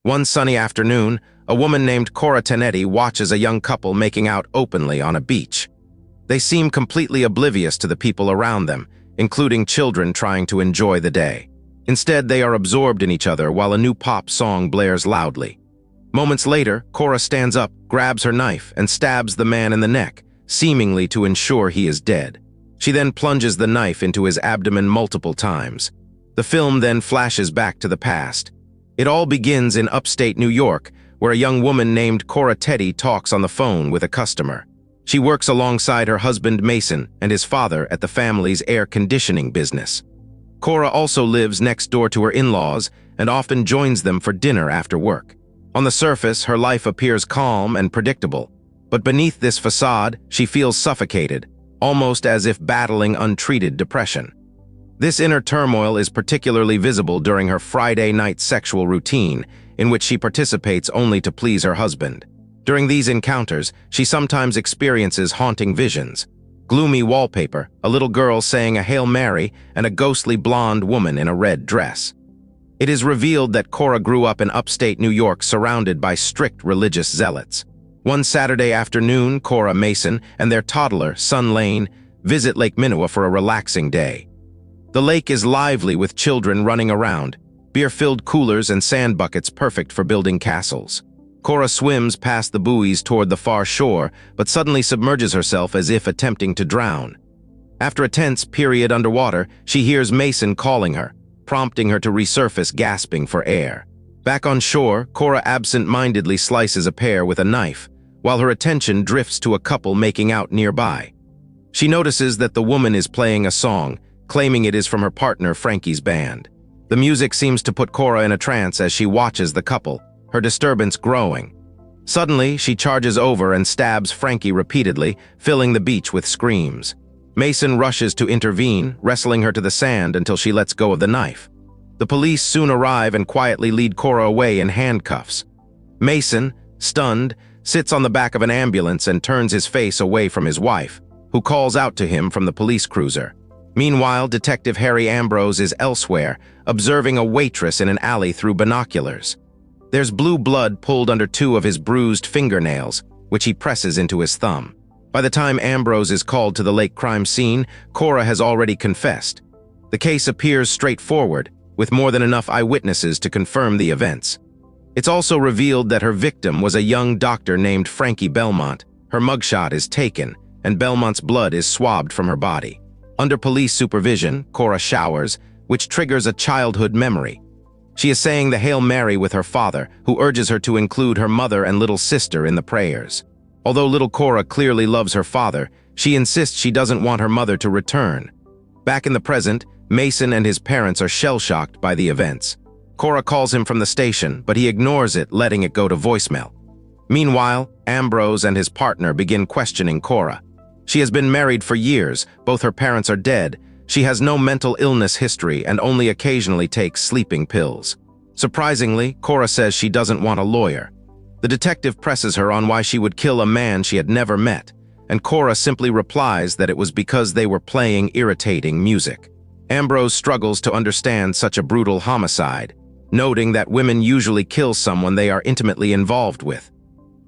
One sunny afternoon, a woman named Cora Tenetti watches a young couple making out openly on a beach. They seem completely oblivious to the people around them, including children trying to enjoy the day. Instead, they are absorbed in each other while a new pop song blares loudly. Moments later, Cora stands up, grabs her knife, and stabs the man in the neck, seemingly to ensure he is dead. She then plunges the knife into his abdomen multiple times. The film then flashes back to the past. It all begins in upstate New York, where a young woman named Cora Tenetti talks on the phone with a customer. She works alongside her husband Mason and his father at the family's air conditioning business. Cora also lives next door to her in-laws and often joins them for dinner after work. On the surface, her life appears calm and predictable, but beneath this facade, she feels suffocated, almost as if battling untreated depression. This inner turmoil is particularly visible during her Friday night sexual routine, in which she participates only to please her husband. During these encounters, she sometimes experiences haunting visions. Gloomy wallpaper, a little girl saying a Hail Mary, and a ghostly blonde woman in a red dress. It is revealed that Cora grew up in upstate New York surrounded by strict religious zealots. One Saturday afternoon, Cora, Mason, and their toddler, son Lane, visit Lake Minnewa for a relaxing day. The lake is lively with children running around, beer-filled coolers and sand buckets perfect for building castles. Cora swims past the buoys toward the far shore, but suddenly submerges herself as if attempting to drown. After a tense period underwater, she hears Mason calling her, prompting her to resurface, gasping for air. Back on shore, Cora absent-mindedly slices a pear with a knife, while her attention drifts to a couple making out nearby. She notices that the woman is playing a song, claiming it is from her partner Frankie's band. The music seems to put Cora in a trance as she watches the couple, her disturbance growing. Suddenly, she charges over and stabs Frankie repeatedly, filling the beach with screams. Mason rushes to intervene, wrestling her to the sand until she lets go of the knife. The police soon arrive and quietly lead Cora away in handcuffs. Mason, stunned, sits on the back of an ambulance and turns his face away from his wife, who calls out to him from the police cruiser. Meanwhile, Detective Harry Ambrose is elsewhere, observing a waitress in an alley through binoculars. There's blue blood pulled under two of his bruised fingernails, which he presses into his thumb. By the time Ambrose is called to the lake crime scene, Cora has already confessed. The case appears straightforward, with more than enough eyewitnesses to confirm the events. It's also revealed that her victim was a young doctor named Frankie Belmont. Her mugshot is taken, and Belmont's blood is swabbed from her body. Under police supervision, Cora showers, which triggers a childhood memory. She is saying the Hail Mary with her father, who urges her to include her mother and little sister in the prayers. Although little Cora clearly loves her father, she insists she doesn't want her mother to return. Back in the present, Mason and his parents are shell-shocked by the events. Cora calls him from the station, but he ignores it, letting it go to voicemail. Meanwhile, Ambrose and his partner begin questioning Cora. She has been married for years, both her parents are dead, she has no mental illness history and only occasionally takes sleeping pills. Surprisingly, Cora says she doesn't want a lawyer. The detective presses her on why she would kill a man she had never met, and Cora simply replies that it was because they were playing irritating music. Ambrose struggles to understand such a brutal homicide, noting that women usually kill someone they are intimately involved with.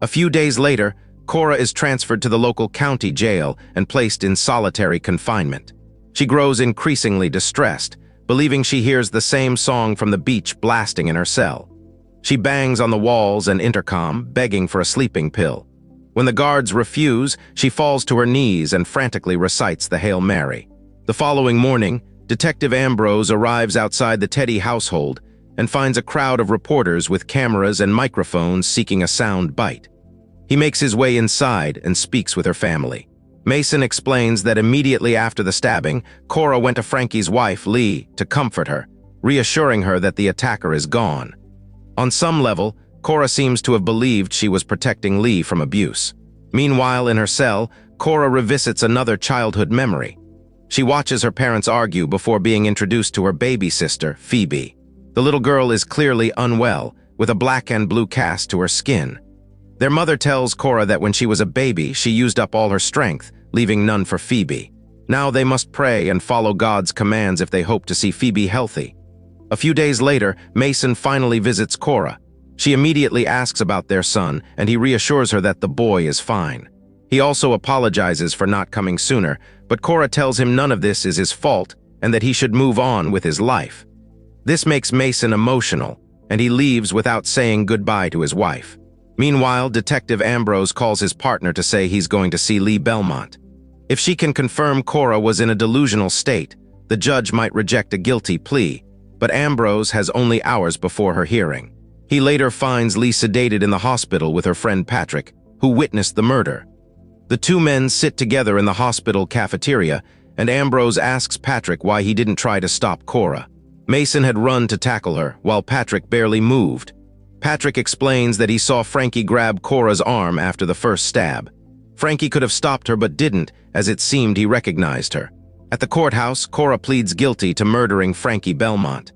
A few days later, Cora is transferred to the local county jail and placed in solitary confinement. She grows increasingly distressed, believing she hears the same song from the beach blasting in her cell. She bangs on the walls and intercom, begging for a sleeping pill. When the guards refuse, she falls to her knees and frantically recites the Hail Mary. The following morning, Detective Ambrose arrives outside the Tenetti household and finds a crowd of reporters with cameras and microphones seeking a sound bite. He makes his way inside and speaks with her family. Mason explains that immediately after the stabbing, Cora went to Frankie's wife, Lee, to comfort her, reassuring her that the attacker is gone. On some level, Cora seems to have believed she was protecting Lee from abuse. Meanwhile, in her cell, Cora revisits another childhood memory. She watches her parents argue before being introduced to her baby sister, Phoebe. The little girl is clearly unwell, with a black and blue cast to her skin. Their mother tells Cora that when she was a baby, she used up all her strength, leaving none for Phoebe. Now they must pray and follow God's commands if they hope to see Phoebe healthy. A few days later, Mason finally visits Cora. She immediately asks about their son, and he reassures her that the boy is fine. He also apologizes for not coming sooner, but Cora tells him none of this is his fault and that he should move on with his life. This makes Mason emotional, and he leaves without saying goodbye to his wife. Meanwhile, Detective Ambrose calls his partner to say he's going to see Lee Belmont. If she can confirm Cora was in a delusional state, the judge might reject a guilty plea, but Ambrose has only hours before her hearing. He later finds Lee sedated in the hospital with her friend Patrick, who witnessed the murder. The two men sit together in the hospital cafeteria, and Ambrose asks Patrick why he didn't try to stop Cora. Mason had run to tackle her, while Patrick barely moved. Patrick explains that he saw Frankie grab Cora's arm after the first stab. Frankie could have stopped her but didn't, as it seemed he recognized her. At the courthouse, Cora pleads guilty to murdering Frankie Belmont.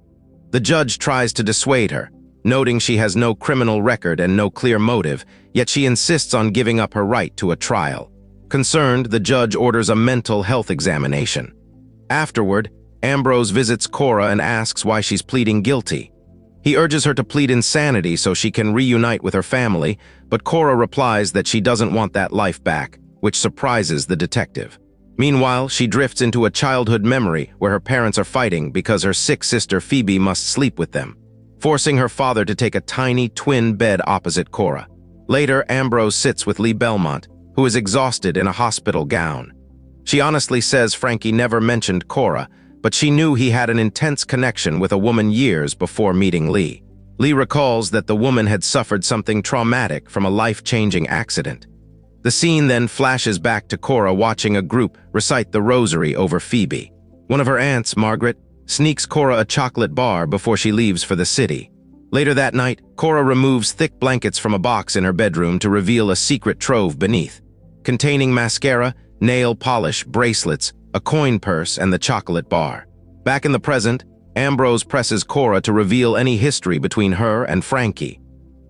The judge tries to dissuade her, noting she has no criminal record and no clear motive, yet she insists on giving up her right to a trial. Concerned, the judge orders a mental health examination. Afterward, Ambrose visits Cora and asks why she's pleading guilty. He urges her to plead insanity so she can reunite with her family, but Cora replies that she doesn't want that life back, which surprises the detective. Meanwhile, she drifts into a childhood memory where her parents are fighting because her sick sister Phoebe must sleep with them, forcing her father to take a tiny twin bed opposite Cora. Later, Ambrose sits with Lee Belmont, who is exhausted in a hospital gown. She honestly says Frankie never mentioned Cora, but she knew he had an intense connection with a woman years before meeting Lee. Lee recalls that the woman had suffered something traumatic from a life-changing accident. The scene then flashes back to Cora watching a group recite the rosary over Phoebe. One of her aunts, Margaret, sneaks Cora a chocolate bar before she leaves for the city. Later that night, Cora removes thick blankets from a box in her bedroom to reveal a secret trove beneath, containing mascara, nail polish, bracelets, a coin purse, and the chocolate bar. Back in the present, Ambrose presses Cora to reveal any history between her and Frankie.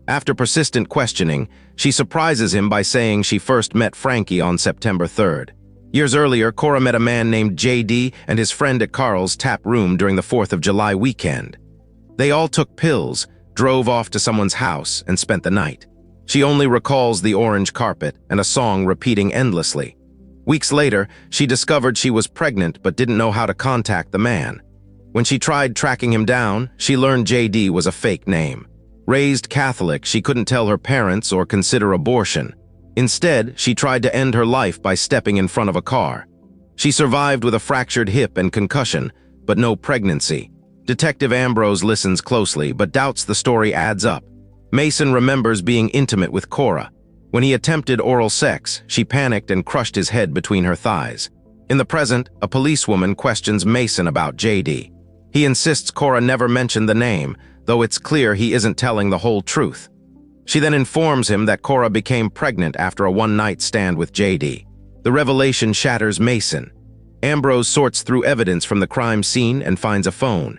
After persistent questioning, she surprises him by saying she first met Frankie on September 3rd. Years earlier, Cora met a man named JD and his friend at Carl's tap room during the 4th of July weekend. They all took pills, drove off to someone's house, and spent the night. She only recalls the orange carpet and a song repeating endlessly. Weeks later, she discovered she was pregnant but didn't know how to contact the man. When she tried tracking him down, she learned JD was a fake name. Raised Catholic, she couldn't tell her parents or consider abortion. Instead, she tried to end her life by stepping in front of a car. She survived with a fractured hip and concussion, but no pregnancy. Detective Ambrose listens closely, but doubts the story adds up. Mason remembers being intimate with Cora. When he attempted oral sex, she panicked and crushed his head between her thighs. In the present, a policewoman questions Mason about JD. He insists Cora never mentioned the name, though it's clear he isn't telling the whole truth. She then informs him that Cora became pregnant after a one-night stand with JD. The revelation shatters Mason. Ambrose sorts through evidence from the crime scene and finds a phone.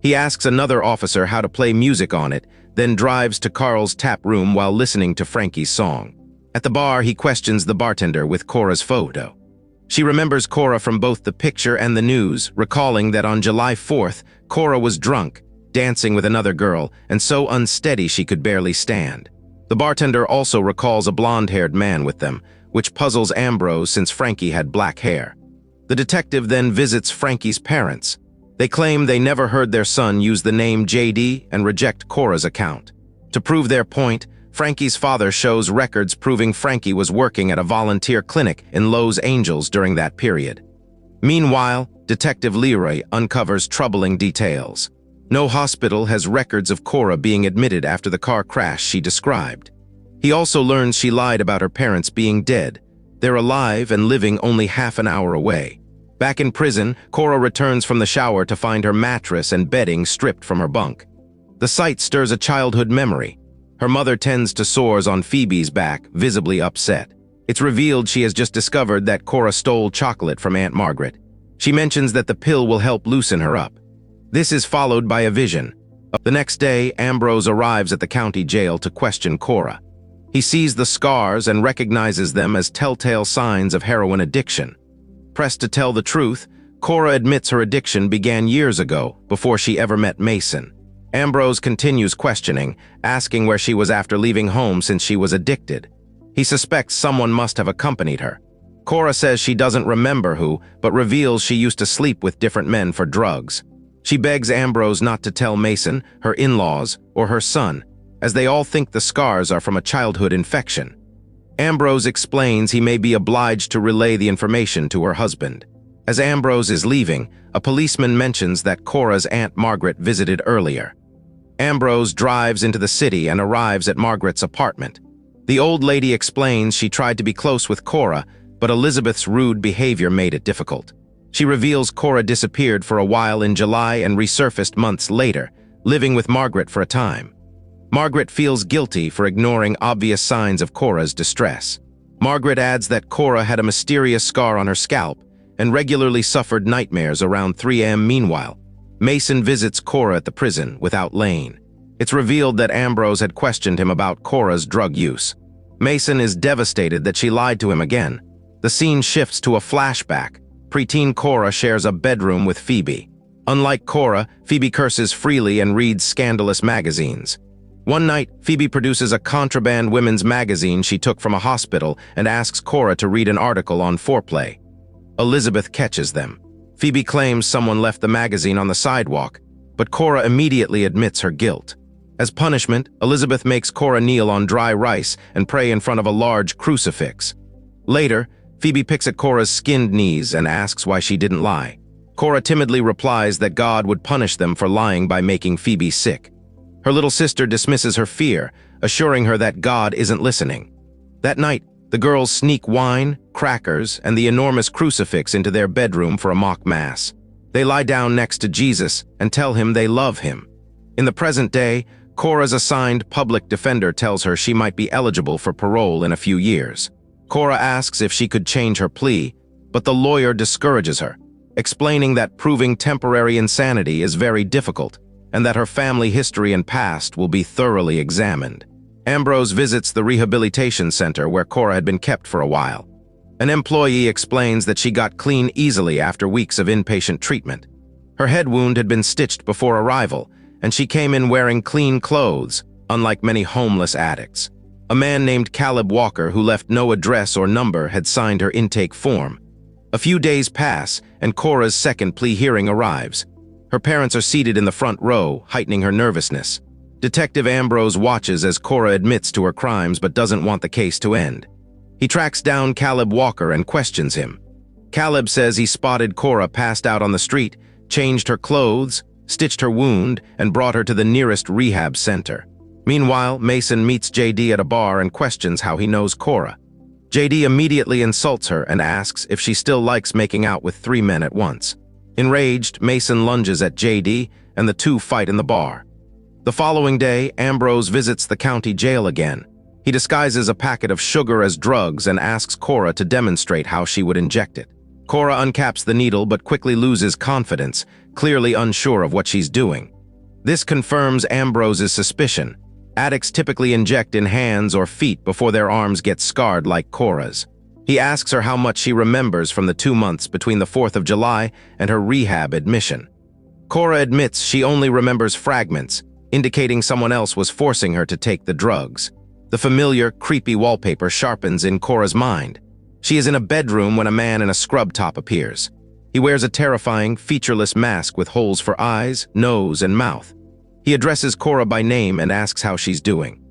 He asks another officer how to play music on it, then drives to Carl's tap room while listening to Frankie's song. At the bar, he questions the bartender with Cora's photo. She remembers Cora from both the picture and the news, recalling that on July 4th, Cora was drunk, dancing with another girl, and so unsteady she could barely stand. The bartender also recalls a blonde-haired man with them, which puzzles Ambrose since Frankie had black hair. The detective then visits Frankie's parents. They claim they never heard their son use the name JD and reject Cora's account. To prove their point, Frankie's father shows records proving Frankie was working at a volunteer clinic in Los Angeles during that period. Meanwhile, Detective Leroy uncovers troubling details. No hospital has records of Cora being admitted after the car crash she described. He also learns she lied about her parents being dead. They're alive and living only half an hour away. Back in prison, Cora returns from the shower to find her mattress and bedding stripped from her bunk. The sight stirs a childhood memory. Her mother tends to sores on Phoebe's back, visibly upset. It's revealed she has just discovered that Cora stole chocolate from Aunt Margaret. She mentions that the pill will help loosen her up. This is followed by a vision. The next day, Ambrose arrives at the county jail to question Cora. He sees the scars and recognizes them as telltale signs of heroin addiction. Pressed to tell the truth, Cora admits her addiction began years ago, before she ever met Mason. Ambrose continues questioning, asking where she was after leaving home since she was addicted. He suspects someone must have accompanied her. Cora says she doesn't remember who, but reveals she used to sleep with different men for drugs. She begs Ambrose not to tell Mason, her in-laws, or her son, as they all think the scars are from a childhood infection. Ambrose explains he may be obliged to relay the information to her husband. As Ambrose is leaving, a policeman mentions that Cora's Aunt Margaret visited earlier. Ambrose drives into the city and arrives at Margaret's apartment. The old lady explains she tried to be close with Cora, but Elizabeth's rude behavior made it difficult. She reveals Cora disappeared for a while in July and resurfaced months later, living with Margaret for a time. Margaret feels guilty for ignoring obvious signs of Cora's distress. Margaret adds that Cora had a mysterious scar on her scalp and regularly suffered nightmares around 3 a.m. Meanwhile, Mason visits Cora at the prison without Lane. It's revealed that Ambrose had questioned him about Cora's drug use. Mason is devastated that she lied to him again. The scene shifts to a flashback. Preteen Cora shares a bedroom with Phoebe. Unlike Cora, Phoebe curses freely and reads scandalous magazines. One night, Phoebe produces a contraband women's magazine she took from a hospital and asks Cora to read an article on foreplay. Elizabeth catches them. Phoebe claims someone left the magazine on the sidewalk, but Cora immediately admits her guilt. As punishment, Elizabeth makes Cora kneel on dry rice and pray in front of a large crucifix. Later, Phoebe picks at Cora's skinned knees and asks why she didn't lie. Cora timidly replies that God would punish them for lying by making Phoebe sick. Her little sister dismisses her fear, assuring her that God isn't listening. That night, the girls sneak wine, crackers, and the enormous crucifix into their bedroom for a mock mass. They lie down next to Jesus and tell him they love him. In the present day, Cora's assigned public defender tells her she might be eligible for parole in a few years. Cora asks if she could change her plea, but the lawyer discourages her, explaining that proving temporary insanity is very difficult and that her family history and past will be thoroughly examined. Ambrose visits the rehabilitation center where Cora had been kept for a while. An employee explains that she got clean easily after weeks of inpatient treatment. Her head wound had been stitched before arrival, and she came in wearing clean clothes, unlike many homeless addicts. A man named Caleb Walker, who left no address or number, had signed her intake form. A few days pass, and Cora's second plea hearing arrives. Her parents are seated in the front row, heightening her nervousness. Detective Ambrose watches as Cora admits to her crimes but doesn't want the case to end. He tracks down Caleb Walker and questions him. Caleb says he spotted Cora passed out on the street, changed her clothes, stitched her wound, and brought her to the nearest rehab center. Meanwhile, Mason meets JD at a bar and questions how he knows Cora. JD immediately insults her and asks if she still likes making out with 3 men at once. Enraged, Mason lunges at JD, and the two fight in the bar. The following day, Ambrose visits the county jail again. He disguises a packet of sugar as drugs and asks Cora to demonstrate how she would inject it. Cora uncaps the needle but quickly loses confidence, clearly unsure of what she's doing. This confirms Ambrose's suspicion. Addicts typically inject in hands or feet before their arms get scarred like Cora's. He asks her how much she remembers from the 2 months between the 4th of July and her rehab admission. Cora admits she only remembers fragments, indicating someone else was forcing her to take the drugs. The familiar, creepy wallpaper sharpens in Cora's mind. She is in a bedroom when a man in a scrub top appears. He wears a terrifying, featureless mask with holes for eyes, nose, and mouth. He addresses Cora by name and asks how she's doing.